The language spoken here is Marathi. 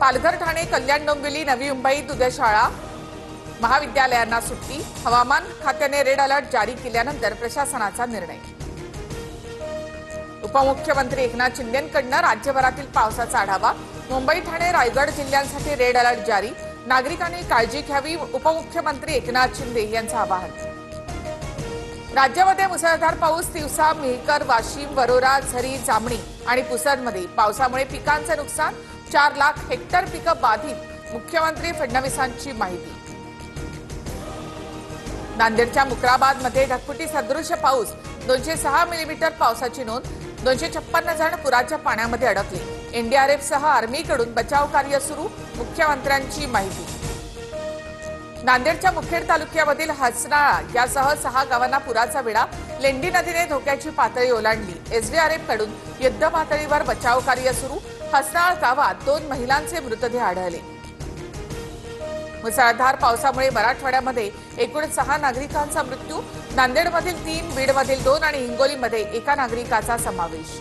पालघर, ठाणे, कल्याण, डोंबिवली, नवी मुंबईत उद्या शाळा महाविद्यालयांना सुट्टी। हवामान खात्याने रेड अलर्ट जारी केल्यानंतर प्रशासनाचा निर्णय। उपमुख्यमंत्री एकनाथ शिंदेंकडून राज्यभरातील पावसाचा आढावा। मुंबई, ठाणे, रायगड जिल्ह्यांसाठी रेड अलर्ट जारी। नागरिकांनी काळजी घ्यावी, उपमुख्यमंत्री एकनाथ शिंदे यांचं आवाहन। राज्यामध्ये मुसळधार पाऊस। तिवसा, मेहकर, वाशिम, वरोरा, झरी, जामणी आणि पुसदमध्ये पावसामुळे पिकांचे नुकसान। 4 लाख हेक्टर पिकं बाधित। मुख्यमंत्री फडणवीसांची माहिती। नांदेडच्या मुक्राबादमध्ये ढगफुटी सदृश पाऊस। 206 मिलीमीटर पावसाची नोंद। 256 जण पुराच्या पाण्यामध्ये अडकले। एनडीआरएफसह आर्मीकडून बचाव कार्य सुरू। मुख्यमंत्र्यांची माहिती। नांदेडच्या मुखेड तालुक्यामधील हसनाळा यासह 6 गावांना पुराचा वेढा। लेंडी नदीने धोक्याची पातळी ओलांडली। एसडीआरएफकडून युद्ध पातळीवर बचाव कार्य सुरू। हसनाळ गावात 2 महिलांचे मृतदेह आढळले। मुसळधार पावसामुळे मराठवाड्यामध्ये एकूण 6 नागरिकांचा मृत्यू। नांदेडमधील 3, बीडमधील 2 आणि हिंगोलीमध्ये 1 नागरिकाचा समावेश।